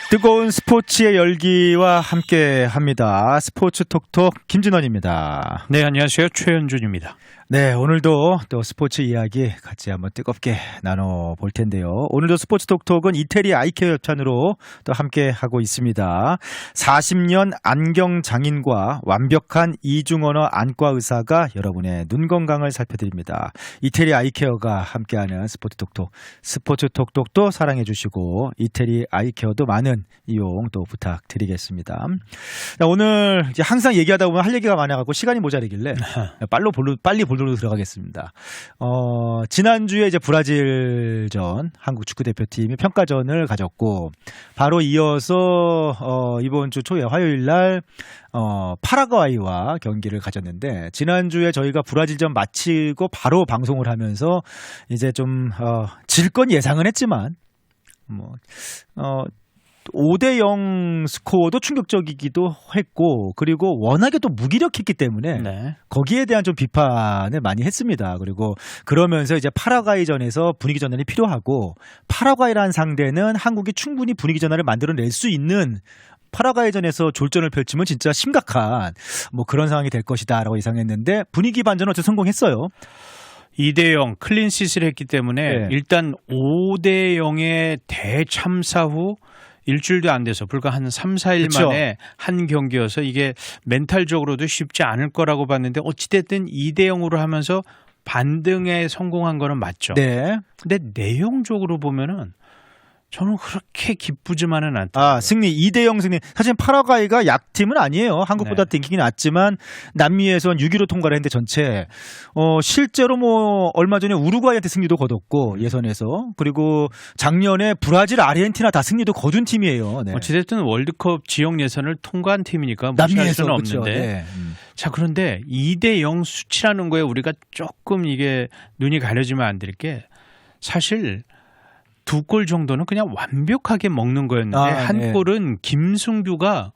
뜨거운 스포츠의 열기와 함께합니다. 스포츠 톡톡 김진원입니다. 네, 안녕하세요. 최현준입니다. 네, 오늘도 또 스포츠 이야기 같이 한번 뜨겁게 나눠볼 텐데요. 오늘도 스포츠 톡톡은 이태리 아이케어 협찬으로 또 함께하고 있습니다. 40년 안경 장인과 완벽한 이중언어 안과 의사가 여러분의 눈 건강을 살펴드립니다. 이태리 아이케어가 함께하는 스포츠 톡톡도 사랑해 주시고 이태리 아이케어도 많은 이용 또 부탁드리겠습니다. 자, 오늘 이제 항상 얘기하다 보면 할 얘기가 많아가지고 시간이 모자라길래 빨리 볼로 들어가겠습니다. 지난주에 이제 브라질전 한국 축구대표팀이 평가전을 가졌고 바로 이어서 이번 주 초에 화요일 날 파라과이와 경기를 가졌는데 지난주에 저희가 브라질전 마치고 바로 방송을 하면서 이제 좀 질 건 예상은 했지만 5대0 스코어도 충격적이기도 했고 그리고 워낙에 또 무기력했기 때문에 거기에 대한 좀 비판을 많이 했습니다. 그리고 그러면서 이제 파라과이전에서 분위기 전환이 필요하고 파라과이라는 상대는 한국이 충분히 분위기 전환을 만들어낼 수 있는 파라과이전에서 졸전을 펼치면 진짜 심각한 그런 상황이 될 것이다라고 예상했는데 분위기 반전은 어쨌든 성공했어요. 2대0 클린시트를 했기 때문에 일단 5대0의 대참사 후 일주일도 안 돼서 불과 한 3, 4일 만에 한 경기여서 이게 멘탈적으로도 쉽지 않을 거라고 봤는데 어찌됐든 2대0으로 하면서 반등에 성공한 거는 맞죠. 네. 근데 내용적으로 보면은 저는 그렇게 기쁘지만은 않다. 승리 2대0 승리. 사실 파라과이가 약팀은 아니에요. 한국보다 랭킹이 낮지만 남미에선 6위로 통과를 했는데 전체 실제로 얼마 전에 우루과이한테 승리도 거뒀고 예선에서 그리고 작년에 브라질, 아르헨티나 다 승리도 거둔 팀이에요. 네. 어찌됐든 월드컵 지역 예선을 통과한 팀이니까 무시할 수는 없는데. 네. 자, 그런데 2대0 수치라는 거에 우리가 조금 이게 눈이 가려지면 안 될 게 사실 2골 정도는 그냥 완벽하게 먹는 거였는데 한 골은 김승규가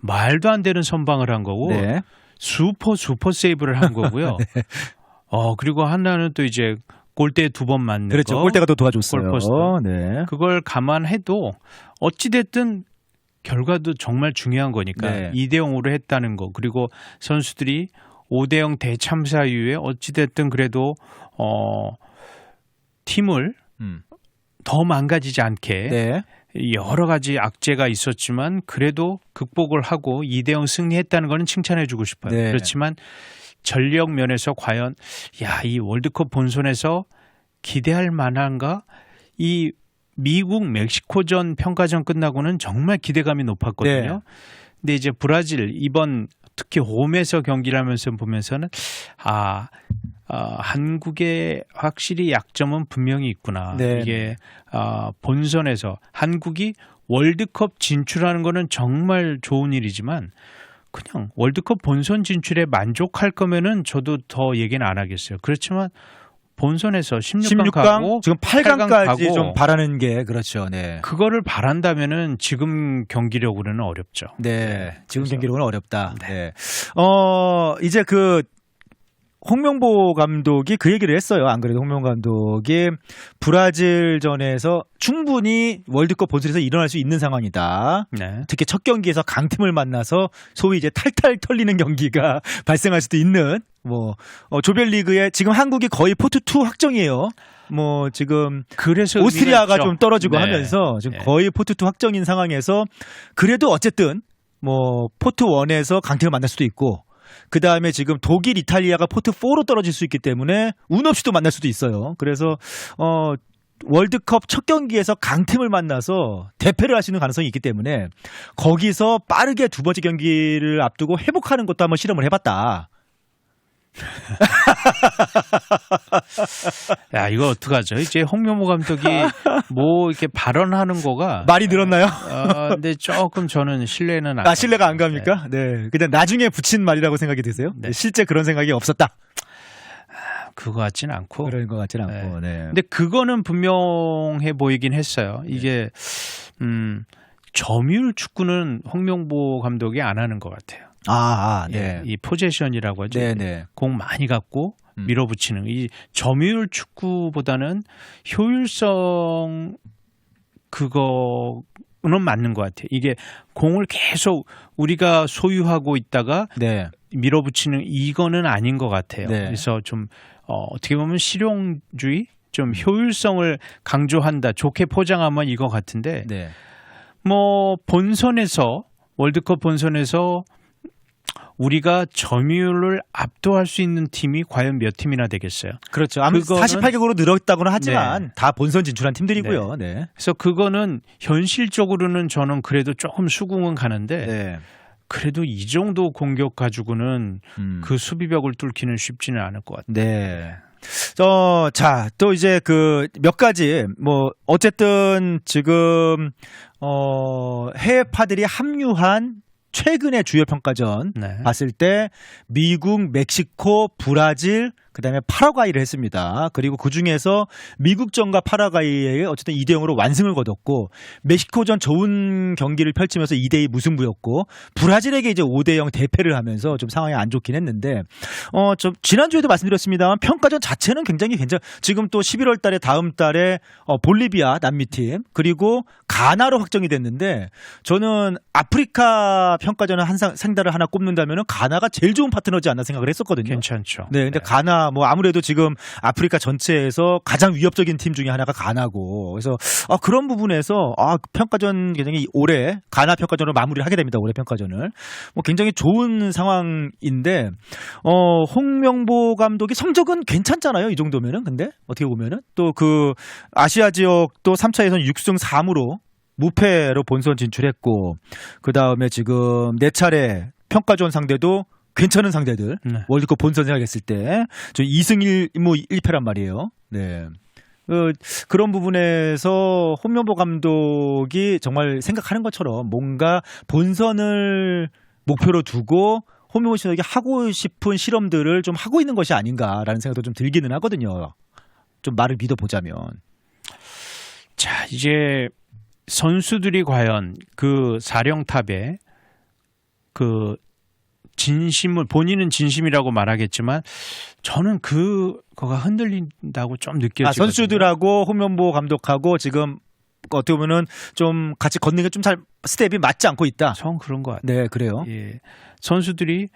말도 안 되는 선방을 한 거고 슈퍼 세이브를 한 거고요. 그리고 하나는 또 이제 골대 2번 맞는 그렇죠. 거. 골대가 또 도와줬어요. 골포스트. 그걸 감안해도 어찌됐든 결과도 정말 중요한 거니까 2대0으로 했다는 거. 그리고 선수들이 5대0 대참사 이후에 어찌됐든 그래도 팀을 더 망가지지 않게 여러 가지 악재가 있었지만 그래도 극복을 하고 2대0 승리했다는 거는 칭찬해 주고 싶어요. 그렇지만 전력 면에서 과연 이 월드컵 본선에서 기대할 만한가? 이 미국 멕시코전 평가전 끝나고는 정말 기대감이 높았거든요. 근데 이제 브라질 이번 특히 홈에서 경기를 하면서 보면서는 한국의 확실히 약점은 분명히 있구나. 이게 본선에서 한국이 월드컵 진출하는 거는 정말 좋은 일이지만 그냥 월드컵 본선 진출에 만족할 거면은 저도 더 얘기는 안 하겠어요. 그렇지만 본선에서 16강 가고 지금 8강까지 좀 바라는 게 그렇죠. 그거를 바란다면은 지금 경기력으로는 어렵죠. 지금 경기력은 어렵다. 이제 홍명보 감독이 그 얘기를 했어요. 안 그래도 홍명보 감독이 브라질전에서 충분히 월드컵 본선에서 일어날 수 있는 상황이다. 특히 첫 경기에서 강팀을 만나서 소위 이제 탈탈 털리는 경기가 발생할 수도 있는 조별리그에 지금 한국이 거의 포트2 확정이에요. 지금 그래서 오스트리아가 좀 떨어지고 하면서 지금 거의 포트2 확정인 상황에서 그래도 어쨌든 포트1에서 강팀을 만날 수도 있고 그 다음에 지금 독일, 이탈리아가 포트4로 떨어질 수 있기 때문에 운 없이도 만날 수도 있어요. 그래서 월드컵 첫 경기에서 강팀을 만나서 대패를 할 수 있는 가능성이 있기 때문에 거기서 빠르게 두 번째 경기를 앞두고 회복하는 것도 한번 실험을 해봤다. 이거 어떡하죠? 이제 홍명보 감독이 이렇게 발언하는 거가 말이 늘었나요? 근데 조금 저는 신뢰는 안 신뢰가 안 갑니까? 그냥 나중에 붙인 말이라고 생각이 드세요? 실제 그런 생각이 없었다. 그거 같진 않고. 그런 것 같진 않고. 근데 그거는 분명해 보이긴 했어요. 이게 점유율 축구는 홍명보 감독이 안 하는 것 같아요. 이 포제션이라고 하죠. 공 많이 갖고 밀어붙이는 이 점유율 축구보다는 효율성 맞는 것 같아요. 이게 공을 계속 우리가 소유하고 있다가 네. 밀어붙이는 이거는 아닌 것 같아요. 네. 그래서 좀 어떻게 보면 실용주의, 좀 효율성을 강조한다. 좋게 포장하면 이거 같은데 네. 뭐 본선에서 월드컵 본선에서 우리가 점유율을 압도할 수 있는 팀이 과연 몇 팀이나 되겠어요? 그렇죠. 아무래도 48개국으로 늘었다고는 하지만 네. 다 본선 진출한 팀들이고요. 네. 그래서 그거는 현실적으로는 저는 그래도 조금 수긍은 가는데 네. 그래도 이 정도 공격 가지고는 그 수비벽을 뚫기는 쉽지는 않을 것 같아요. 네. 자, 또 이제 그 몇 가지 뭐 어쨌든 지금 해외파들이 합류한 최근의 주요 평가전 네. 봤을 때 미국, 멕시코, 브라질, 그다음에 파라과이를 했습니다. 그리고 그중에서 미국전과 파라과이에 어쨌든 2대 0으로 완승을 거뒀고 멕시코전 좋은 경기를 펼치면서 2대 2 무승부였고 브라질에게 이제 5대 0 대패를 하면서 좀 상황이 안 좋긴 했는데 좀 지난주에도 말씀드렸습니다만 평가전 자체는 굉장히 지금 또 11월 달에 다음 달에 볼리비아 남미팀 그리고 가나로 확정이 됐는데 저는 아프리카 평가전을 상대를 하나 꼽는다면 가나가 제일 좋은 파트너지 않나 생각을 했었거든요. 괜찮죠. 네, 근데 가나 뭐 아무래도 지금 아프리카 전체에서 가장 위협적인 팀 중에 하나가 가나고 그래서 그런 부분에서 평가전 굉장히 올해 가나 평가전으로 마무리를 하게 됩니다. 올해 평가전을 뭐 굉장히 좋은 상황인데 홍명보 감독이 성적은 괜찮잖아요. 이 정도면은 근데 어떻게 보면은 또 그 아시아 지역 또 3차 예선 6승 3무로 무패로 본선 진출했고 그 다음에 지금 4차례 평가전 상대도 괜찮은 상대들 네. 월드컵 본선 생각했을 때 저 2승 1패란 말이에요. 네. 그런 부분에서 홍명보 감독이 정말 생각하는 것처럼 뭔가 본선을 목표로 두고 홍명보 감독이 하고 싶은 실험들을 좀 하고 있는 것이 아닌가라는 생각도 좀 들기는 하거든요. 좀 말을 믿어보자면. 자, 이제 선수들이 과연 그 사령탑에 그 진심을 본인은 진심이라고 말하겠지만 저는 그거가 흔들린다고 좀 느껴지거든요. 선수들하고 홍명보 감독하고 지금 어떻게 보면은 좀 같이 걷는 게 좀 잘 스텝이 맞지 않고 있다. 전 그런 것 같아요. 네, 그래요. 예. 선수들이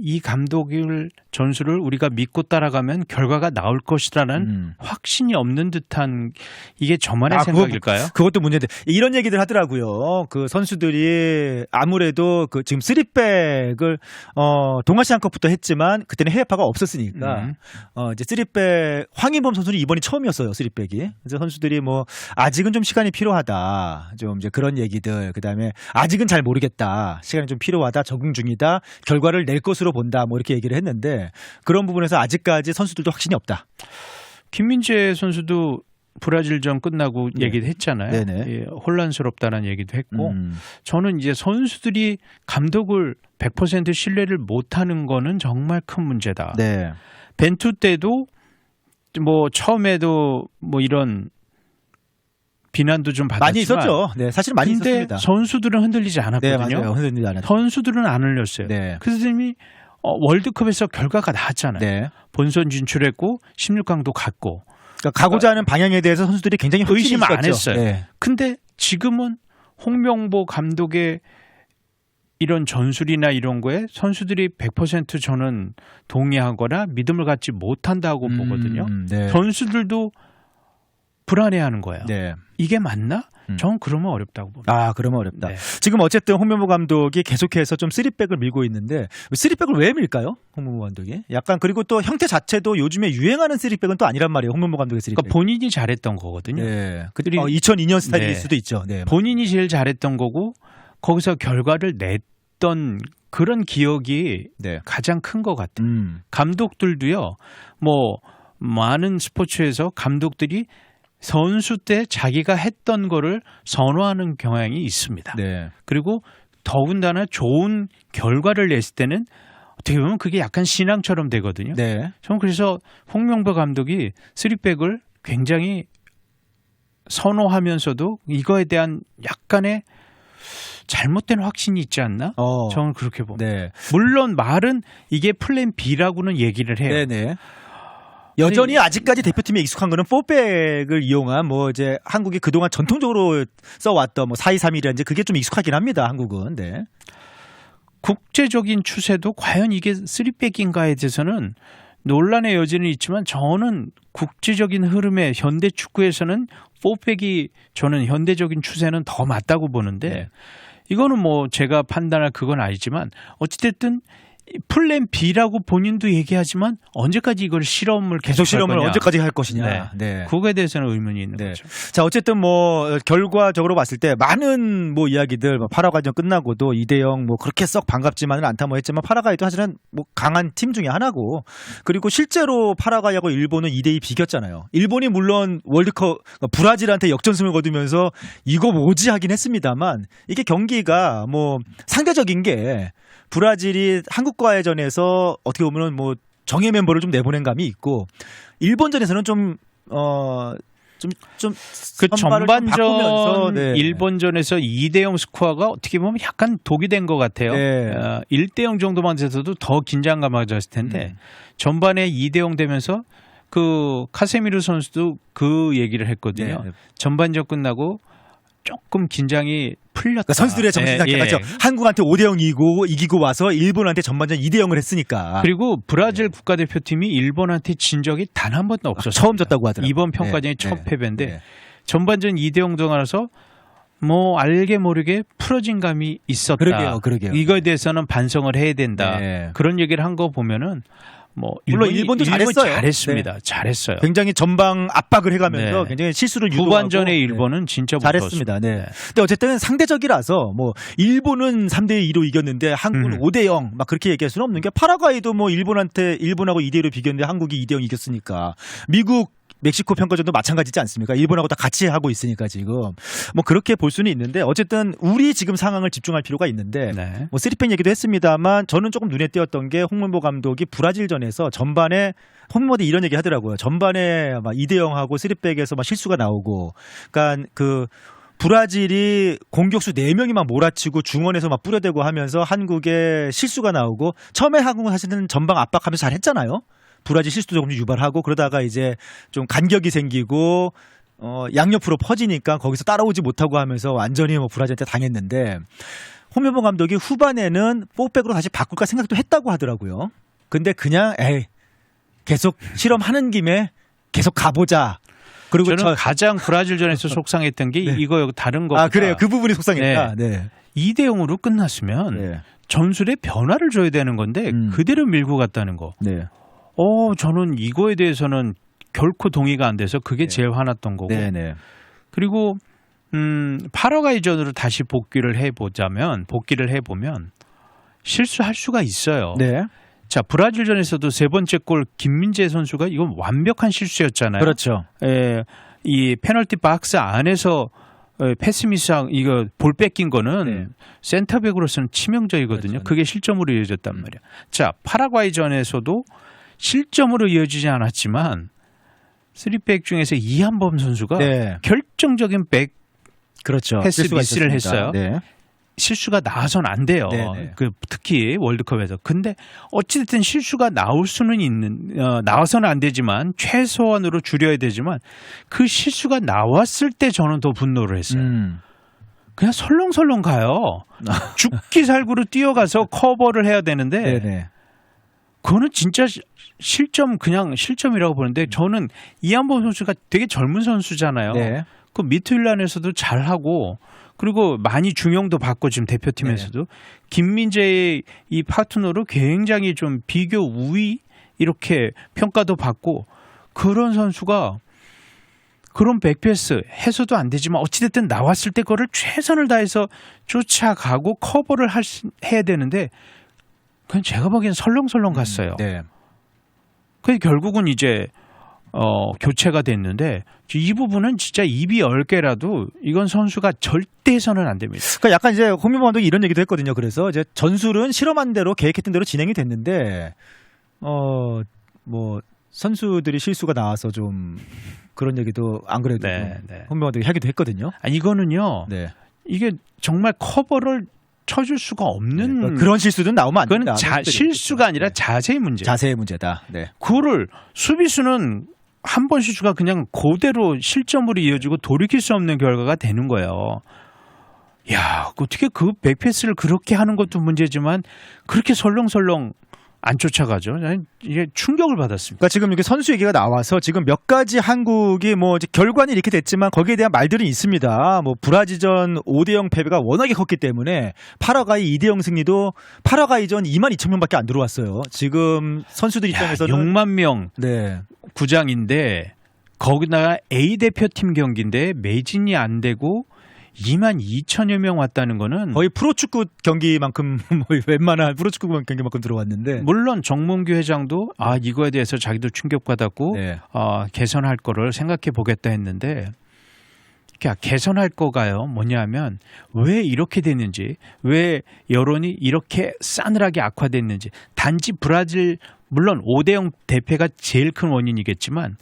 이 감독을 전술을 우리가 믿고 따라가면 결과가 나올 것이라는 확신이 없는 듯한 이게 저만의 생각일까요? 그것도 문제인데 이런 얘기들 하더라고요. 그 선수들이 아무래도 그 지금 3백을 동아시안컵부터 했지만 그때는 해외파가 없었으니까 이제 3백 황인범 선수는 이번이 처음이었어요. 3백이. 그래서 선수들이 뭐 아직은 좀 시간이 필요하다. 좀 이제 그런 얘기들. 그다음에 아직은 잘 모르겠다. 시간이 좀 필요하다. 적응 중이다. 결과를 낼 것으로 본다. 뭐 이렇게 얘기를 했는데 그런 부분에서 아직까지 선수들도 확신이 없다. 김민재 선수도 브라질전 끝나고 얘기도 했잖아요. 예, 혼란스럽다는 얘기도 했고 저는 이제 선수들이 감독을 100% 신뢰를 못하는 거는 정말 큰 문제다. 네. 벤투 때도 뭐 처음에도 뭐 이런 비난도 좀 받았지만 많이 있었죠. 네, 사실 많이 있었습니다. 선수들은 흔들리지 않았거든요. 네, 맞아요. 흔들리지 않았죠. 선수들은 안 흘렸어요. 네. 그래서 이미 월드컵에서 결과가 나왔잖아요. 네. 본선 진출했고 16강도 갔고. 그러니까 가고자 하는 방향에 대해서 선수들이 굉장히 의심 안 했어요. 네. 근데 지금은 홍명보 감독의 이런 전술이나 이런 거에 선수들이 100% 저는 동의하거나 믿음을 갖지 못한다고 보거든요. 네. 선수들도 불안해하는 거예요. 네. 이게 맞나? 전 그러면 어렵다고 봅니다. 아, 그러면 어렵다. 네. 지금 어쨌든 홍명보 감독이 계속해서 좀 3백을 밀고 있는데 3백을 왜 밀까요? 홍명보 감독이? 약간 그리고 또 형태 자체도 요즘에 유행하는 3백은 또 아니란 말이에요. 홍명보 감독의 3백. 그러니까 본인이 잘했던 거거든요. 네. 2002년 스타일일 수도 있죠. 네. 본인이 제일 잘했던 거고 거기서 결과를 냈던 그런 기억이 가장 큰 것 같아요. 감독들도요. 뭐 많은 스포츠에서 감독들이 선수 때 자기가 했던 거를 선호하는 경향이 있습니다. 네. 그리고 더군다나 좋은 결과를 냈을 때는 어떻게 보면 그게 약간 신앙처럼 되거든요. 네. 저는 그래서 홍명보 감독이 3백을 굉장히 선호하면서도 이거에 대한 약간의 잘못된 확신이 있지 않나? 저는 그렇게 봅니다. 네. 물론 말은 이게 플랜 B라고는 얘기를 해요. 네네. 여전히 아직까지 대표팀에 익숙한 거는 4백을 이용한 뭐 이제 한국이 그동안 전통적으로 써왔던 뭐 4-2-3-1이라든지 그게 좀 익숙하긴 합니다. 한국은. 네. 국제적인 추세도 과연 이게 3백인가에 대해서는 논란의 여지는 있지만 저는 국제적인 흐름에 현대 축구에서는 4백이 저는 현대적인 추세는 더 맞다고 보는데 네. 이거는 뭐 제가 판단할 그건 아니지만 어찌됐든 플랜 B라고 본인도 얘기하지만 언제까지 이걸 실험을 계속 실험을 할 거냐. 언제까지 할 것이냐. 네. 네. 그거에 대해서는 의문이 있는 네. 거죠. 자, 어쨌든 뭐 결과적으로 봤을 때 많은 뭐 이야기들 뭐 파라과이전 끝나고도 2대0 뭐 그렇게 썩 반갑지만은 않다 뭐 했지만 파라과이도 사실은 뭐 강한 팀 중에 하나고 그리고 실제로 파라과이하고 일본은 2대2 비겼잖아요. 일본이 물론 월드컵 브라질한테 역전승을 거두면서 이거 뭐지 하긴 했습니다만 이게 경기가 뭐 상대적인 게 브라질이 한국과의 전에서 어떻게 보면은 뭐 정예 멤버를 좀 내보낸 감이 있고 일본전에서는 그 전반전 네. 일본전에서 2대0 스코어가 어떻게 보면 약간 독이 된 것 같아요. 네. 1대0 정도만 돼서도 더 긴장감 가졌을 텐데 전반에 2대0 되면서 그 카세미르 선수도 그 얘기를 했거든요. 네. 전반전 끝나고 조금 긴장이 풀렸다. 그러니까 선수들의 정신 상태가죠. 한국한테 5대0 이기고 와서 일본한테 전반전 2대0을 했으니까. 그리고 브라질 국가대표팀이 일본한테 진 적이 단 한 번도 없었어요. 처음 졌다고 하더라고요. 이번 평가전이 첫 패배인데 전반전 2대0 동안에서 뭐 알게 모르게 풀어진 감이 있었다. 그러게요. 이거에 대해서는 반성을 해야 된다. 네. 그런 얘기를 한 거 보면은 뭐 물론 일본도 잘했어요. 잘했습니다. 잘했어요. 굉장히 전방 압박을 해가면서 네. 굉장히 실수를 유도하고 후반전에 일본은 진짜 잘했습니다. 네. 근데 어쨌든 상대적이라서 뭐 일본은 3대2로 이겼는데 한국은 5대0 막 그렇게 얘기할 수는 없는 게 파라과이도 뭐 일본하고 2대1로 비겼는데 한국이 2대0 이겼으니까 미국 멕시코 평가전도 마찬가지지 않습니까? 일본하고 다 같이 하고 있으니까 지금 뭐 그렇게 볼 수는 있는데 어쨌든 우리 지금 상황을 집중할 필요가 있는데 네. 뭐 3팩 얘기도 했습니다만 저는 조금 눈에 띄었던 게 홍문보 감독이 브라질전에서 전반에 홍문보도 이런 얘기 하더라고요. 전반에 막 2대0하고 3팩에서 막 실수가 나오고 그러니까 그 브라질이 공격수 4명이 막 몰아치고 중원에서 막 뿌려대고 하면서 한국에 실수가 나오고 처음에 한국은 사실은 전방 압박하면서 잘 했잖아요. 브라질 실수도 조금 유발하고 그러다가 이제 좀 간격이 생기고 양옆으로 퍼지니까 거기서 따라오지 못하고 하면서 완전히 뭐 브라질한테 당했는데 홍명보 감독이 후반에는 4백으로 다시 바꿀까 생각도 했다고 하더라고요. 근데 그냥 계속 실험하는 김에 계속 가보자. 그리고 저는 가장 브라질전에서 속상했던 게 네. 이거 다른 거보다. 아 그래요. 그 부분이 속상했다. 네. 2대0으로 끝났으면 네. 전술에 변화를 줘야 되는 건데 그대로 밀고 갔다는 거. 네. 저는 이거에 대해서는 결코 동의가 안 돼서 그게 제일 화났던 거고. 네네. 그리고 파라과이전으로 다시 복귀를 해보면 실수할 수가 있어요. 네. 자, 브라질전에서도 세 번째 골 김민재 선수가 이건 완벽한 실수였잖아요. 그렇죠. 이 페널티 박스 안에서 패스미스랑 이거 볼 뺏긴 거는 센터백으로서는 치명적이거든요. 그렇죠. 그게 실점으로 이어졌단 말이야. 자, 파라과이전에서도 실점으로 이어지지 않았지만 3백 중에서 이한범 선수가 결정적인 백 그렇죠. 패스 미스를 했어요. 네. 실수가 나와서는 안 돼요. 특히 월드컵에서. 근데 어찌됐든 실수가 나올 수는 나와서는 안 되지만 최소한으로 줄여야 되지만 그 실수가 나왔을 때 저는 더 분노를 했어요. 그냥 설렁설렁 가요. 죽기 살구로 뛰어가서 커버를 해야 되는데 그거는 진짜 그냥 실점이라고 보는데 저는 이한범 선수가 되게 젊은 선수잖아요. 그 미드필란에서도 잘하고 그리고 많이 중용도 받고 지금 대표팀에서도 김민재의 이 파트너로 굉장히 좀 비교 우위 이렇게 평가도 받고 그런 선수가 그런 백패스 해서도 안 되지만 어찌됐든 나왔을 때 그거를 최선을 다해서 쫓아가고 커버를 해야 되는데 그냥 제가 보기엔 설렁설렁 갔어요. 그게 결국은 이제 교체가 됐는데 이 부분은 진짜 입이 10개라도 이건 선수가 절대 해서는 안 됩니다. 그러니까 약간 이제 홍명보 감독이 이런 얘기도 했거든요. 그래서 이제 전술은 실험한 대로 계획했던 대로 진행이 됐는데 뭐 선수들이 실수가 나와서 좀 그런 얘기도 안 그래도 홍명보 감독이 하기도 했거든요. 이거는요. 이게 정말 커버를 쳐줄 수가 없는 네. 그런 실수는 나오면 안 된다. 그건 실수가 아니라 네. 자세의 문제. 자세의 문제다. 네. 그거를 수비수는 한 번 실수가 그냥 그대로 실점으로 이어지고 돌이킬 수 없는 결과가 되는 거예요. 야, 어떻게 그 백패스를 그렇게 하는 것도 문제지만 그렇게 설렁설렁 안 쫓아가죠. 이게 충격을 받았습니다. 그러니까 지금 이렇게 선수 얘기가 나와서 지금 몇 가지 한국이 뭐 이제 결과는 이렇게 됐지만 거기에 대한 말들은 있습니다. 뭐 브라질전 5대0 패배가 워낙에 컸기 때문에 파라과이 2대0 승리도 파라과이전 22,000명밖에 안 들어왔어요. 지금 선수들 입장에서는 6만 명 네. 구장인데 거기다가 A 대표팀 경기인데 매진이 안 되고 22,000여 명 왔다는 거는 거의 프로축구 경기만큼 뭐 웬만한 프로축구 경기만큼 들어왔는데 물론 정몽규 회장도 이거에 대해서 자기도 충격받았고 네. 개선할 거를 생각해 보겠다 했는데 개선할 거가요 뭐냐면 왜 이렇게 됐는지 왜 여론이 이렇게 싸늘하게 악화됐는지 단지 브라질 물론 5대0 대패가 제일 큰 원인이겠지만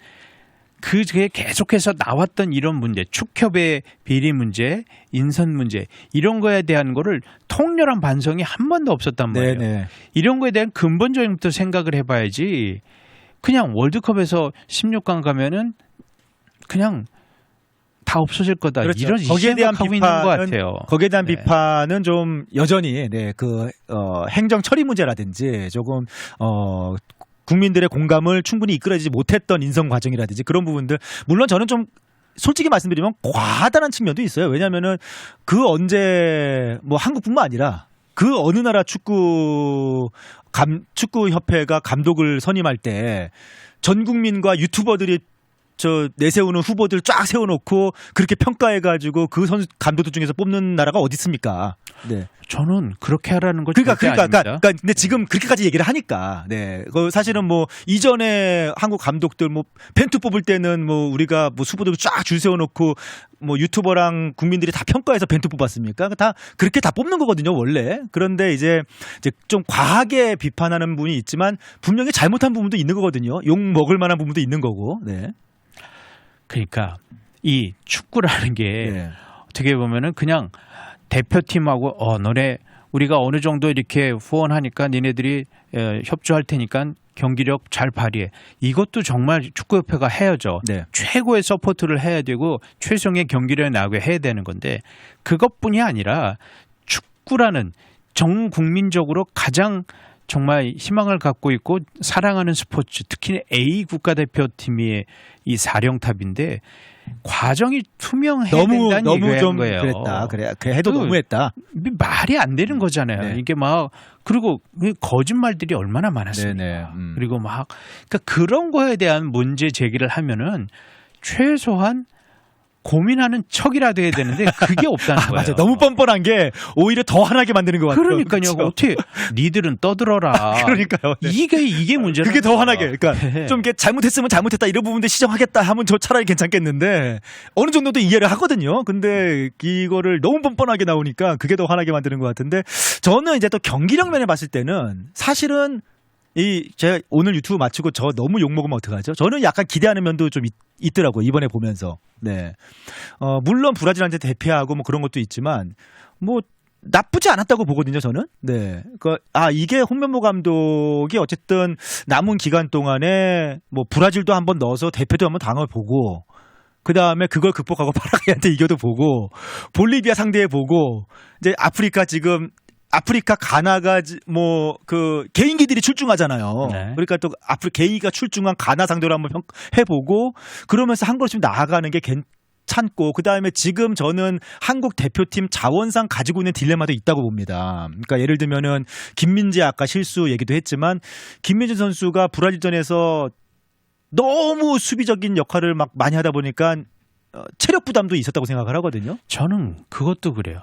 그게 계속해서 나왔던 이런 문제, 축협의 비리 문제, 인선 문제 이런 거에 대한 거를 통렬한 반성이 한 번도 없었단 말이에요. 네네. 이런 거에 대한 근본적인 것도 생각을 해봐야지 그냥 월드컵에서 16강 가면은 그냥 다 없어질 거다. 그렇죠. 이런 거기에 대한 생각하고 있는 것 같아요. 거기에 대한 비판은 좀 여전히 행정 처리 문제라든지 조금 국민들의 공감을 충분히 이끌어내지 못했던 인선 과정이라든지 그런 부분들 물론 저는 좀 솔직히 말씀드리면 과하다는 측면도 있어요. 왜냐하면은 그 언제 뭐 한국뿐만 아니라 그 어느 나라 축구협회가 감독을 선임할 때 전 국민과 유튜버들이 내세우는 후보들 쫙 세워놓고 그렇게 평가해가지고 그 선수 감독들 중에서 뽑는 나라가 어디 있습니까? 네. 저는 그렇게 하라는 거 그러니까 근데 지금 그렇게까지 얘기를 하니까 사실은 뭐 이전에 한국 감독들 뭐 벤투 뽑을 때는 뭐 우리가 뭐 후보들 쫙 줄 세워놓고 뭐 유튜버랑 국민들이 다 평가해서 벤투 뽑았습니까? 다 그렇게 다 뽑는 거거든요 원래. 그런데 이제 좀 과하게 비판하는 분이 있지만 분명히 잘못한 부분도 있는 거거든요. 욕 먹을 만한 부분도 있는 거고. 네. 그러니까 이 축구라는 게 어떻게 보면은 그냥 대표팀하고 너네 우리가 어느 정도 이렇게 후원하니까 니네들이 협조할 테니까 경기력 잘 발휘해. 이것도 정말 축구협회가 해야죠. 네. 최고의 서포트를 해야 되고 최종의 경기력이 나오게 해야 되는 건데 그것뿐이 아니라 축구라는 전 국민적으로 가장 정말 희망을 갖고 있고 사랑하는 스포츠 특히 A 국가대표팀이 이 사령탑인데 과정이 투명해야 된다는 너무 얘기인 좀 거예요. 그랬다. 그래 해도 너무했다. 말이 안 되는 거잖아요. 네. 이게 막 그리고 거짓말들이 얼마나 많았습니까. 그리고 막 그러니까 그런 거에 대한 문제 제기를 하면은 최소한 고민하는 척이라도 해야 되는데 그게 없다는 거예요. 맞아. 너무 뻔뻔한 게 오히려 더 화나게 만드는 것 같아요. 그러니까요. 그렇죠? 어떻게 니들은 떠들어라. 그러니까요. 네. 이게 문제라. 그게 더 화나게. 그러니까 좀 이렇게 잘못했으면 잘못했다 이런 부분들 시정하겠다 하면 저 차라리 괜찮겠는데 어느 정도도 이해를 하거든요. 근데 이거를 너무 뻔뻔하게 나오니까 그게 더 화나게 만드는 것 같은데 저는 이제 또 경기력 면에 봤을 때는 사실은 제가 오늘 유튜브 마치고 저 너무 욕먹으면 어떡하죠? 저는 약간 기대하는 면도 좀 있더라고요. 이번에 보면서. 네. 물론 브라질한테 대패하고 뭐 그런 것도 있지만 뭐 나쁘지 않았다고 보거든요, 저는. 네. 이게 홍명보 감독이 어쨌든 남은 기간 동안에 뭐 브라질도 한번 넣어서 대패도 한번 당해보고 그 다음에 그걸 극복하고 파라과이한테 이겨도 보고 볼리비아 상대해 보고 이제 아프리카 가나가 뭐 개인기들이 출중하잖아요. 네. 그러니까 또 개인기가 출중한 가나 상대로 한번 해보고 그러면서 한 걸음 나아가는 게 괜찮고 그 다음에 지금 저는 한국 대표팀 자원상 가지고 있는 딜레마도 있다고 봅니다. 그러니까 예를 들면은 김민재 아까 실수 얘기도 했지만 김민재 선수가 브라질전에서 너무 수비적인 역할을 막 많이 하다 보니까 체력 부담도 있었다고 생각을 하거든요. 저는 그것도 그래요.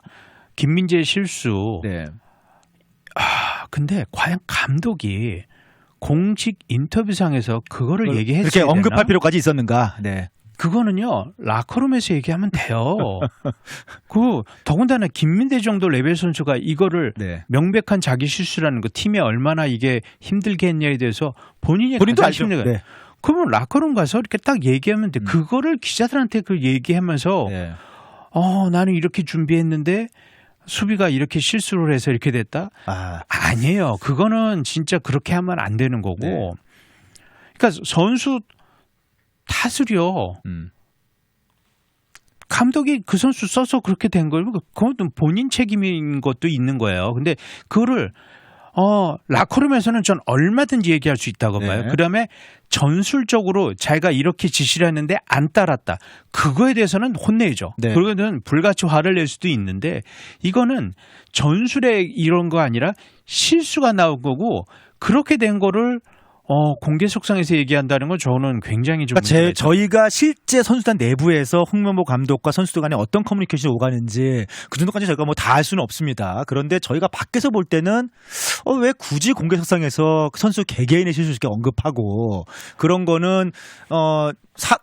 김민재의 실수. 네. 근데 과연 감독이 공식 인터뷰상에서 그거를 얘기했어야 그렇게 언급할 필요까지 있었는가? 네. 그거는요 라커룸에서 얘기하면 돼요. 더군다나 김민재 정도 레벨 선수가 이거를 명백한 자기 실수라는 거 팀에 얼마나 이게 힘들게 했냐에 대해서 본인도 알죠. 네. 그러면 라커룸 가서 이렇게 딱 얘기하면 돼. 그거를 기자들한테 얘기하면서 나는 이렇게 준비했는데 수비가 이렇게 실수를 해서 이렇게 됐다? 아니에요. 그거는 진짜 그렇게 하면 안 되는 거고. 네. 그러니까 선수 탓을요. 감독이 그 선수 써서 그렇게 된 거예요. 그건 본인 책임인 것도 있는 거예요. 근데 그거를 라커룸에서는 전 얼마든지 얘기할 수 있다고 봐요. 네. 그다음에 전술적으로 자기가 이렇게 지시를 했는데 안 따랐다. 그거에 대해서는 혼내죠. 네. 그러고는 불같이 화를 낼 수도 있는데 이거는 전술에 이런 거 아니라 실수가 나온 거고 그렇게 된 거를 공개 속상해서 얘기한다는 건 저는 굉장히 좀 그러니까 저희가 실제 선수단 내부에서 홍명보 감독과 선수들 간에 어떤 커뮤니케이션이 오가는지 그 정도까지 저희가 뭐 다 알 수는 없습니다. 그런데 저희가 밖에서 볼 때는 왜 굳이 공개 속상해서 선수 개개인의 실수 이렇게 언급하고 그런 거는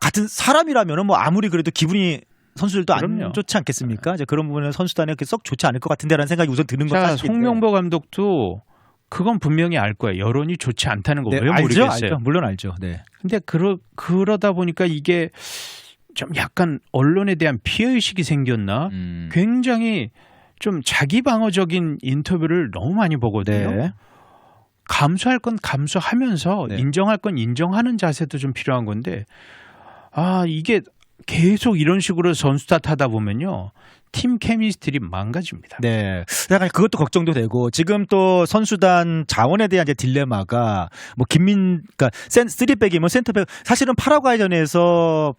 같은 사람이라면은 뭐 아무리 그래도 기분이 선수들도 그럼요. 안 좋지 않겠습니까? 이제 그런 부분은 선수단에 썩 좋지 않을 것 같은데라는 생각이 우선 드는 건 자, 사실인데. 홍명보 감독도 그건 분명히 알 거예요. 여론이 좋지 않다는 거 왜 모르겠어요. 알죠. 물론 알죠. 네. 근데 그러다 보니까 이게 좀 약간 언론에 대한 피해의식이 생겼나? 굉장히 좀 자기 방어적인 인터뷰를 너무 많이 보거든요. 네. 감수할 건 감수하면서 네. 인정할 건 인정하는 자세도 좀 필요한 건데 이게 계속 이런 식으로 선수 탓하다 보면요. 팀 케미스트리 망가집니다. 네. 약간 그것도 걱정도 되고 지금 또 선수단 자원에 대한 이제 딜레마가 뭐 그러니까 3백이면 센터백 사실은 파라과이전에서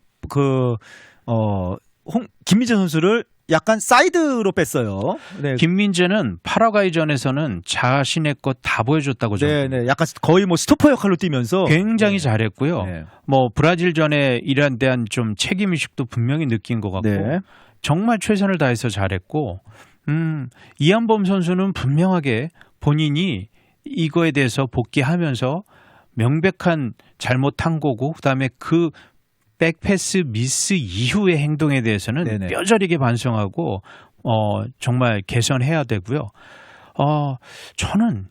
김민재 선수를 약간 사이드로 뺐어요. 네. 김민재는 파라과이전에서는 자신의 것 다 보여줬다고 저는. 네, 약간 거의 뭐 스토퍼 역할로 뛰면서 굉장히 잘했고요. 네. 뭐 브라질전에 이란 대한 좀 책임의식도 분명히 느낀 것 같고 네. 정말 최선을 다해서 잘했고 이한범 선수는 분명하게 본인이 이거에 대해서 복귀하면서 명백한 잘못한 거고 그다음에 그 백패스 미스 이후의 행동에 대해서는 네네. 뼈저리게 반성하고 정말 개선해야 되고요. 저는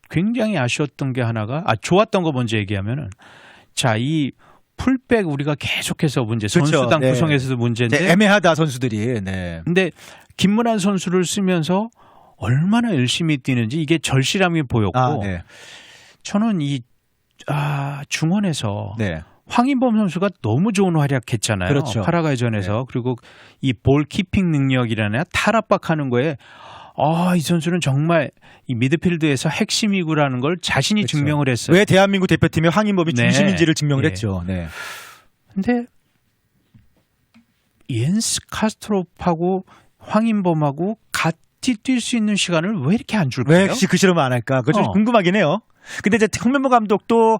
굉장히 아쉬웠던 게 하나가 좋았던 거 먼저 얘기하면은 이 풀백 우리가 계속해서 문제 선수단 네. 구성에서도 문제인데 애매하다 선수들이. 네. 근데 김문환 선수를 쓰면서 얼마나 열심히 뛰는지 이게 절실함이 보였고 네. 저는 중원에서 네. 황인범 선수가 너무 좋은 활약했잖아요. 그렇죠. 파라과이전에서. 네. 그리고 이 볼 키핑 능력이라나 탈압박하는 거에 이 선수는 정말 이 미드필드에서 핵심이구라는 걸 자신이 그렇죠. 증명을 했어요. 왜 대한민국 대표팀의 황인범이 네. 중심인지를 증명을 네. 했죠. 네. 근데 옌스 카스트로프하고 황인범하고 같이 뛸 수 있는 시간을 왜 이렇게 안 줄까요? 왜 그 실험을 안 할까? 그거 좀 궁금하긴 해요. 근데 이제 홍명보 감독도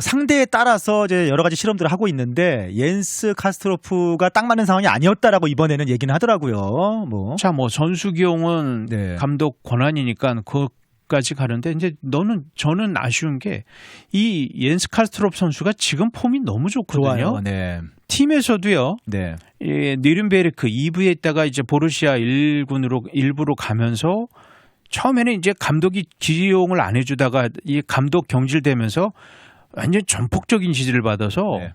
상대에 따라서 이제 여러 가지 실험들을 하고 있는데 옌스 카스트로프가 딱 맞는 상황이 아니었다라고 이번에는 얘기는 하더라고요. 뭐 선수 기용은 네. 감독 권한이니까 그것까지 가는데 이제 저는 아쉬운 게 이 옌스 카스트로프 선수가 지금 폼이 너무 좋거든요. 좋아요. 네. 팀에서도요. 네. 니른베르크 2부에 있다가 이제 보르시아 1부로 가면서 처음에는 이제 감독이 기용을 안 해주다가 이 감독 경질되면서 완전 전폭적인 지지를 받아서 네.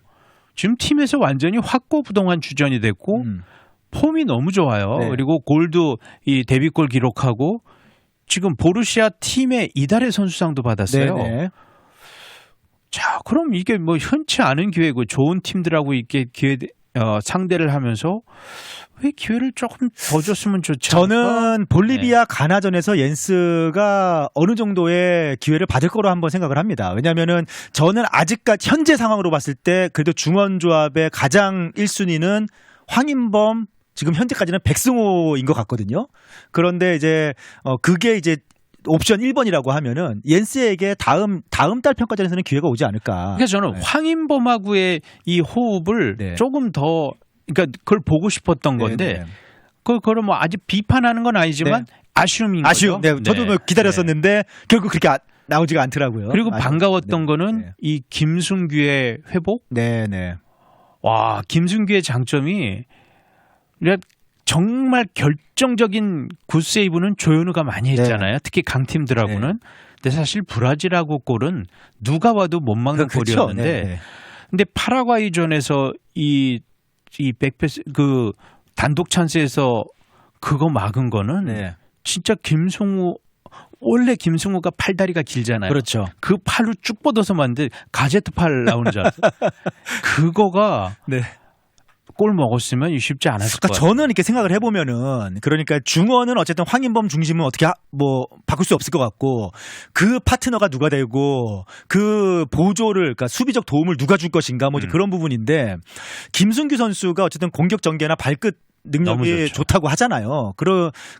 지금 팀에서 완전히 확고부동한 주전이 됐고 폼이 너무 좋아요. 네. 그리고 골도 이 데뷔골 기록하고 지금 보르시아 팀의 이달의 선수상도 받았어요. 네네. 자, 그럼 이게 뭐 흔치 않은 기회고 좋은 팀들하고 이렇게 상대를 하면서 왜 기회를 조금 더 줬으면 좋지 않을까? 저는 볼리비아 가나전에서 옌스가 어느 정도의 기회를 받을 거로 한번 생각을 합니다. 왜냐하면은 저는 아직까지 현재 상황으로 봤을 때 그래도 중원 조합의 가장 1순위는 황인범 지금 현재까지는 백승호인 것 같거든요. 그런데 이제 그게 이제 옵션 1번이라고 하면은 옌스에게 다음 달 평가전에서는 기회가 오지 않을까. 그러니까 저는 황인범하고의 이 호흡을 네. 조금 더 그러니까 그걸 보고 싶었던 건데 네. 그걸 뭐 아직 비판하는 건 아니지만 네. 아쉬움인 아쉬움. 거죠. 네. 저도 뭐 기다렸었는데 결국 그렇게 나오지가 않더라고요. 그리고 반가웠던 네. 거는 네. 이 김승규의 회복. 네네. 와, 김승규의 장점이 정말 결정적인 굿세이브는 조현우가 많이 했잖아요. 특히 강팀들하고는. 네. 근데 사실 브라질하고 골은 누가 봐도 못 막는 그렇죠. 골이었는데 네. 근데 파라과이전에서 이 백패스 그 단독 찬스에서 그거 막은 거는 네. 진짜 김승우 원래 김승우가 팔다리가 길잖아요. 그렇죠. 그 팔로 쭉 뻗어서 만든 가제트 팔 나오는 줄 알았어요. 그거가 네. 골 먹었으면 쉽지 않았을 그러니까 것 같아요. 저는 이렇게 생각을 해보면은 그러니까 중원은 어쨌든 황인범 중심은 어떻게 뭐 바꿀 수 없을 것 같고 그 파트너가 누가 되고 그 보조를 그러니까 수비적 도움을 누가 줄 것인가 뭐 이제 그런 부분인데 김승규 선수가 어쨌든 공격 전개나 발끝 능력이 좋다고 하잖아요.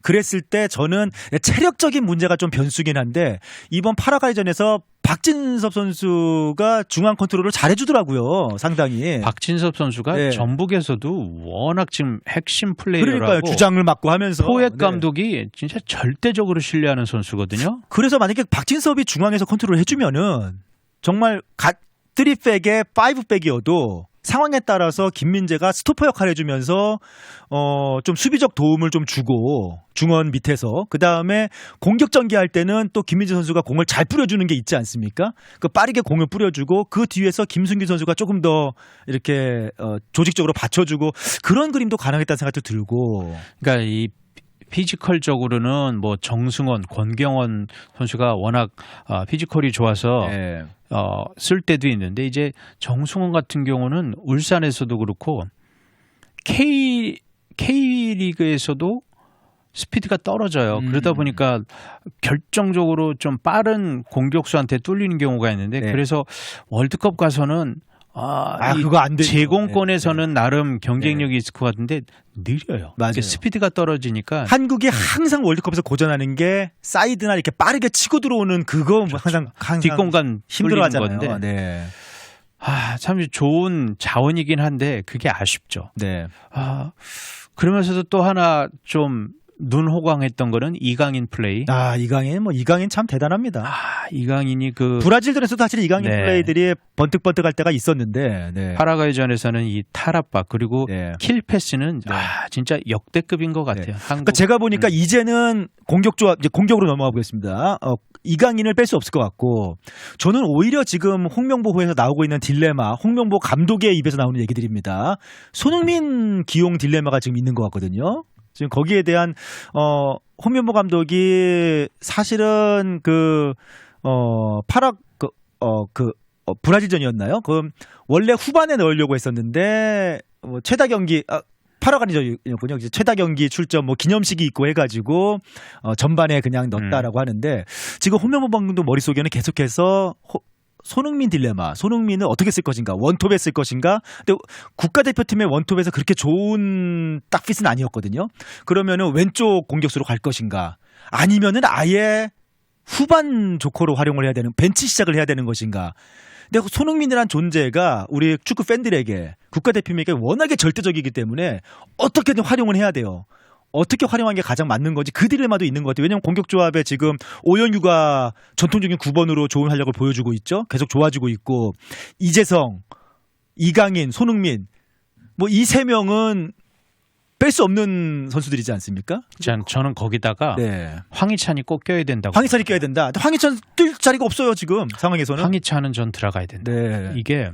그랬을 때 저는 체력적인 문제가 좀 변수긴 한데 이번 파라과이전에서 박진섭 선수가 중앙 컨트롤을 잘해주더라고요. 상당히. 박진섭 선수가 네. 전북에서도 워낙 지금 핵심 플레이어라고 그러니까요. 주장을 맡고 하면서. 포획 네. 감독이 진짜 절대적으로 신뢰하는 선수거든요. 그래서 만약에 박진섭이 중앙에서 컨트롤 해주면은 정말 3백에 5백이어도 상황에 따라서 김민재가 스토퍼 역할을 해주면서 좀 수비적 도움을 좀 주고 중원 밑에서 그 다음에 공격 전개할 때는 또 김민재 선수가 공을 잘 뿌려주는 게 있지 않습니까? 그 빠르게 공을 뿌려주고 그 뒤에서 김승규 선수가 조금 더 이렇게 조직적으로 받쳐주고 그런 그림도 가능했다는 생각도 들고. 그러니까 이 피지컬적으로는 뭐 정승원, 권경원 선수가 워낙 피지컬이 좋아서 네. 쓸 때도 있는데 이제 정승원 같은 경우는 울산에서도 그렇고 K리그에서도 스피드가 떨어져요. 그러다 보니까 결정적으로 좀 빠른 공격수한테 뚫리는 경우가 있는데 네. 그래서 월드컵 가서는 그거 안 되죠. 제공권에서는 나름 경쟁력이 있을 것 같은데 느려요. 맞아요. 스피드가 떨어지니까 한국이 항상 월드컵에서 고전하는 게 사이드나 이렇게 빠르게 치고 들어오는 그거 항상 뒷공간 힘들어하잖아요. 건데 네. 참 좋은 자원이긴 한데 그게 아쉽죠. 네. 그러면서도 또 하나 좀 눈호강했던 거는 이강인 플레이. 이강인 참 대단합니다. 이강인이 브라질전에서도 사실 이강인 네. 플레이들이 번뜩번뜩할 때가 있었는데 네. 파라과이전에서는 이 탈압박 그리고 네. 킬 패스는 네. 진짜 역대급인 것 같아요. 네. 한국. 그러니까 제가 보니까 이제는 이제 공격으로 넘어가 보겠습니다. 이강인을 뺄 수 없을 것 같고 저는 오히려 지금 홍명보호에서 나오고 있는 딜레마, 홍명보 감독의 입에서 나오는 얘기들입니다. 손흥민 기용 딜레마가 지금 있는 것 같거든요. 지금 거기에 대한 홍명보 감독이 사실은 브라질전이었나요? 원래 후반에 넣으려고 했었는데 최다 경기 파라과이전이었군요. 최다 경기 출전 기념식이 있고 해가지고 전반에 그냥 넣었다라고 하는데 지금 홍명보 감독도 머릿속에는 계속해서 손흥민 딜레마. 손흥민은 어떻게 쓸 것인가? 원톱에 쓸 것인가? 근데 국가대표팀의 원톱에서 그렇게 좋은 딱 핏은 아니었거든요. 그러면은 왼쪽 공격수로 갈 것인가? 아니면은 아예 후반 조커로 활용을 해야 되는 벤치 시작을 해야 되는 것인가? 근데 손흥민이란 존재가 우리 축구 팬들에게 국가대표팀에게 워낙에 절대적이기 때문에 어떻게든 활용을 해야 돼요. 어떻게 활용하는 게 가장 맞는 건지 그 딜레마도 있는 것 같아요. 왜냐하면 공격 조합에 지금 오연규가 전통적인 9번으로 좋은 활약을 보여주고 있죠. 계속 좋아지고 있고 이재성, 이강인, 손흥민 이 세 명은 뺄 수 없는 선수들이지 않습니까? 저는 거기다가 네. 황희찬이 꼭 껴야 된다고. 황희찬이 껴야 된다. 황희찬 뛸 자리가 없어요 지금 상황에서는. 황희찬은 전 들어가야 된다. 네. 이게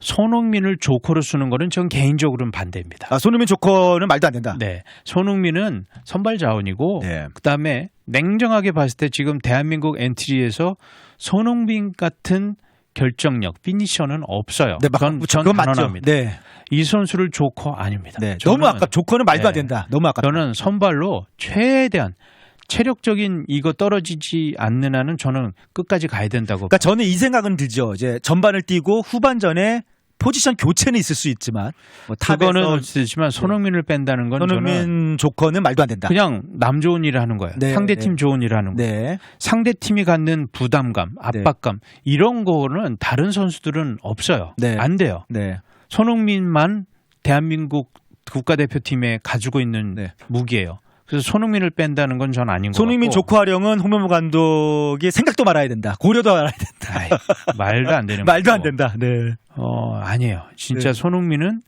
손흥민을 조커로 쓰는 거는 전 개인적으로는 반대입니다. 손흥민 조커는 말도 안 된다. 네, 손흥민은 선발 자원이고 네. 그다음에 냉정하게 봤을 때 지금 대한민국 엔트리에서 손흥민 같은 결정력, 피니셔는 없어요. 네, 전 단언합니다. 네. 이 선수를 조커 아닙니다. 네. 너무 조커는 말도 안 된다. 너무 아깝다. 저는 선발로 최대한 체력적인 이거 떨어지지 않는 한은 저는 끝까지 가야 된다고. 그러니까 저는 이 생각은 들죠. 이제 전반을 뛰고 후반전에 포지션 교체는 있을 수 있지만 그거는 있지만 손흥민을 뺀다는 건 손흥민 저는 조커는 말도 안 된다. 그냥 남 좋은 일을 하는 거예요. 네, 상대팀 좋은 일을 하는 거예요. 네. 상대팀이 갖는 부담감, 압박감 이런 거는 다른 선수들은 없어요. 네. 안 돼요. 네. 손흥민만 대한민국 국가대표팀에 가지고 있는 무기예요. 그래서 손흥민을 뺀다는 건 전 아닌 것 같고. 손흥민 조커 활용은 홍명보 감독이 생각도 말아야 된다. 고려도 말아야 된다. 말도 안 되는 말도 안 된다. 네. 아니에요. 진짜 손흥민은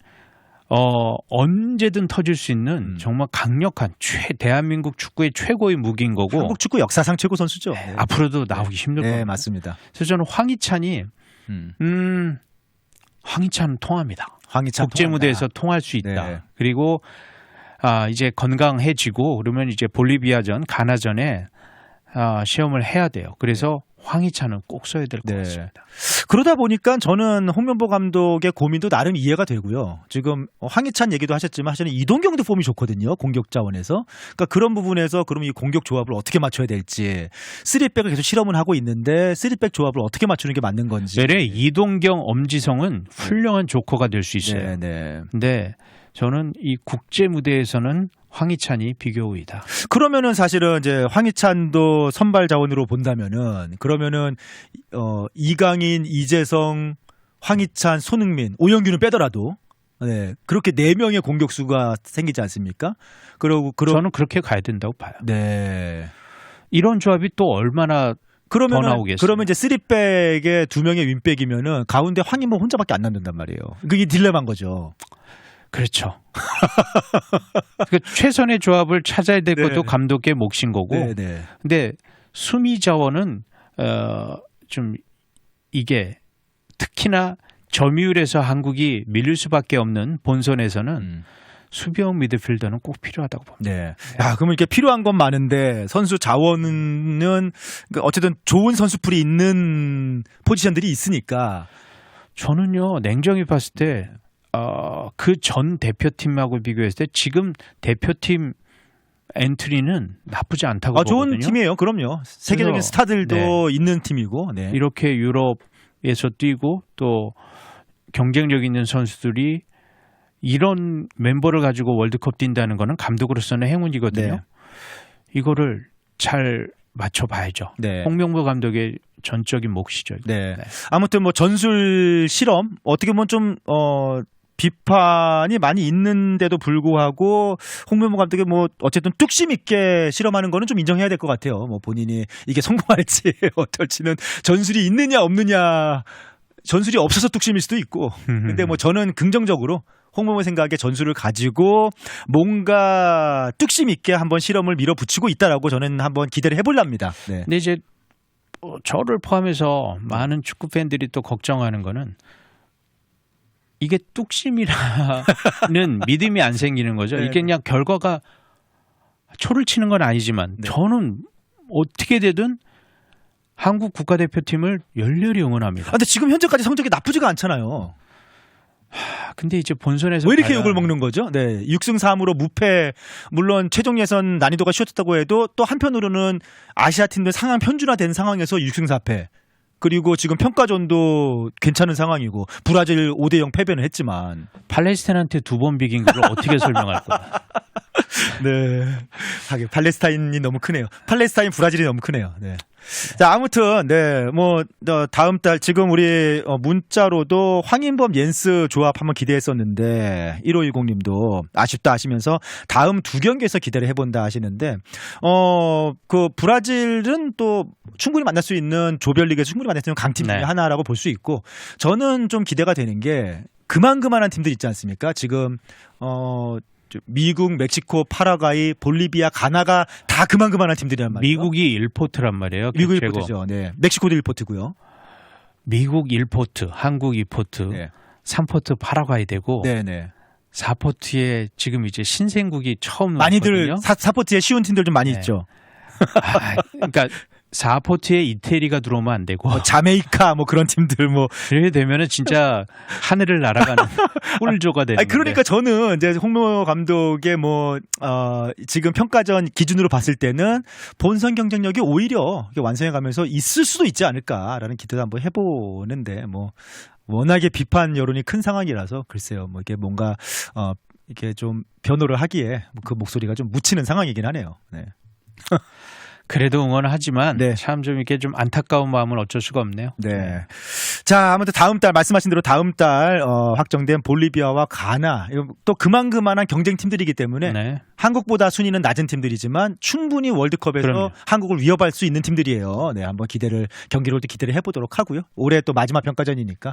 언제든 터질 수 있는 정말 강력한 대한민국 축구의 최고의 무기인 거고. 한국 축구 역사상 최고 선수죠. 네. 앞으로도 나오기 힘들 거예요. 네, 맞습니다. 그래서 저는 황희찬이 황희찬은 통합니다. 황희찬 국제 무대에서 통할 수 있다. 네. 그리고 이제 건강해지고 그러면 이제 볼리비아전, 가나전에 시험을 해야 돼요. 그래서 황희찬은 꼭 써야 될 것 같습니다. 그러다 보니까 저는 홍명보 감독의 고민도 나름 이해가 되고요. 지금 황희찬 얘기도 하셨지만 사실은 이동경도 폼이 좋거든요. 공격 자원에서. 그러니까 그런 부분에서 그럼 이 공격 조합을 어떻게 맞춰야 될지 3백을 계속 실험을 하고 있는데 3백 조합을 어떻게 맞추는 게 맞는 건지. 네, 이동경, 엄지성은 훌륭한 조커가 될 수 있어요. 네. 근데 저는 이 국제 무대에서는 황희찬이 비교우이다. 그러면은 사실은 이제 황희찬도 선발 자원으로 본다면은 그러면은 이강인, 이재성, 황희찬, 손흥민, 오영규는 빼더라도 그렇게 4명의 공격수가 생기지 않습니까? 저는 그렇게 가야 된다고 봐요. 네. 이런 조합이 또 얼마나 더 나오겠어요. 그러면 이제 3백에 2명의 윈백이면은 가운데 황인모 혼자밖에 안 남는단 말이에요. 그게 딜레마인 거죠. 그렇죠. 그러니까 최선의 조합을 찾아야 될 것도 감독의 몫인 거고. 근데 수미 자원은 좀 이게 특히나 점유율에서 한국이 밀릴 수밖에 없는 본선에서는 수비형 미드필더는 꼭 필요하다고 봅니다. 그러면 이렇게 필요한 건 많은데 선수 자원은 어쨌든 좋은 선수풀이 있는 포지션들이 있으니까 저는요 냉정히 봤을 때 그 전 대표팀하고 비교했을 때 지금 대표팀 엔트리는 나쁘지 않다고 보거든요. 좋은 팀이에요. 그럼요. 세계적인 스타들도 있는 팀이고. 이렇게 유럽에서 뛰고 또 경쟁력 있는 선수들이 이런 멤버를 가지고 월드컵 뛴다는 거는 감독으로서는 행운이거든요. 이거를 잘 맞춰봐야죠. 홍명보 감독의 전적인 몫이죠. 아무튼 뭐 전술 실험 어떻게 보면 좀 비판이 많이 있는데도 불구하고 홍명보 감독이 뭐 어쨌든 뚝심 있게 실험하는 거는 좀 인정해야 될 것 같아요. 뭐 본인이 이게 성공할지 어떨지는 전술이 있느냐 없느냐 전술이 없어서 뚝심일 수도 있고. 근데 뭐 저는 긍정적으로 홍명보 생각에 전술을 가지고 뭔가 뚝심 있게 한번 실험을 밀어붙이고 있다라고 저는 한번 기대를 해보랍니다. 근데 이제 저를 포함해서 많은 축구 팬들이 또 걱정하는 거는 이게 뚝심이라는 믿음이 안 생기는 거죠. 이게 그냥 결과가 초를 치는 건 아니지만 저는 어떻게 되든 한국 국가대표팀을 열렬히 응원합니다. 근데 지금 현재까지 성적이 나쁘지가 않잖아요. 근데 이제 본선에서 왜 이렇게 욕을 먹는 거죠? 6승 3무로 무패. 물론 최종 예선 난이도가 쉬웠다고 해도 또 한편으로는 아시아 팀들 상황 편준화된 상황에서 6승 4패. 그리고 지금 평가전도 괜찮은 상황이고 브라질 5대0 패배는 했지만 팔레스타인한테 2번 비긴 걸 어떻게 설명할 거야? 하긴 팔레스타인이 너무 크네요. 팔레스타인 브라질이 너무 크네요. 자, 아무튼 뭐 다음 달 지금 우리 문자로도 황인범 옌스 조합 한번 기대했었는데 1510님도 아쉽다 하시면서 다음 2경기에서 기대를 해본다 하시는데 그 브라질은 또 충분히 만날 수 있는 조별리그에서 충분히 만날 수 있는 강팀 중에 하나라고 볼 수 있고 저는 좀 기대가 되는 게 그만한 팀들 있지 않습니까? 지금 미국, 멕시코, 파라과이, 볼리비아, 가나가 다 그만한 팀들이란 말이에요. 미국이 1포트란 말이에요. 미국 1포트죠. 멕시코도 1포트고요. 미국 1포트, 한국 2포트, 3포트 파라과이 되고 4포트에 지금 이제 신생국이 처음 많이들 나왔거든요. 4포트에 쉬운 팀들 좀 많이 있죠. 그러니까 4포트에 이태리가 들어오면 안 되고 자메이카 뭐 그런 팀들 뭐 그래 되면은 진짜 하늘을 날아가는 꿀조가 되는. 그러니까 저는 이제 홍명보 감독의 뭐 지금 평가전 기준으로 봤을 때는 본선 경쟁력이 오히려 완성해가면서 있을 수도 있지 않을까라는 기대도 한번 해보는데 뭐 워낙에 비판 여론이 큰 상황이라서 글쎄요 뭐 이게 뭔가 이렇게 좀 변호를 하기에 그 목소리가 좀 묻히는 상황이긴 하네요. 그래도 응원을 하지만 참 좀 이렇게 좀 안타까운 마음은 어쩔 수가 없네요. 자, 아무튼 다음 달 말씀하신 대로 다음 달 확정된 볼리비아와 가나 또 그만한 경쟁 팀들이기 때문에 한국보다 순위는 낮은 팀들이지만 충분히 월드컵에서 한국을 위협할 수 있는 팀들이에요. 한번 경기를 올 때 기대를 해보도록 하고요. 올해 또 마지막 평가전이니까.